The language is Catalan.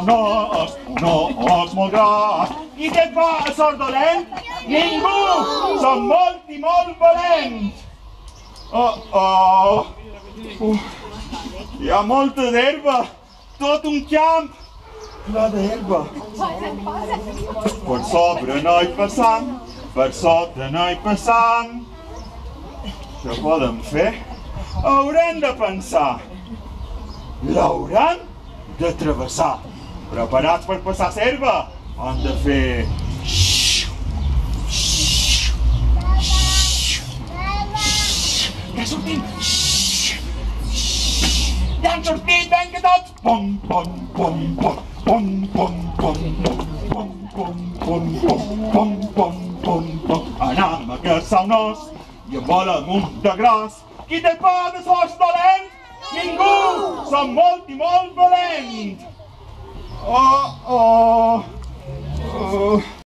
un os molt gros. Qui té por a sort dolent? Ningú! Som molt i molt valents! Hi ha molta d'herba, tot un camp ple d'herba. Per sobre no hi passam, per sota no hi passam. Què podem fer? Haurem de pensar. L'haurem de travessar. Preparats per passar l'herba? Hem de fer... Ja sortim! Ja han sortit, vinga tots! Pom, pom, pom, pom, pom, pom, pom, pom, pom, pom, pom, pom, pom, pom. Anem a caçar un os i en volem un de gros. Qui té por de sos dolent? Ningú! Som molt i molt valents!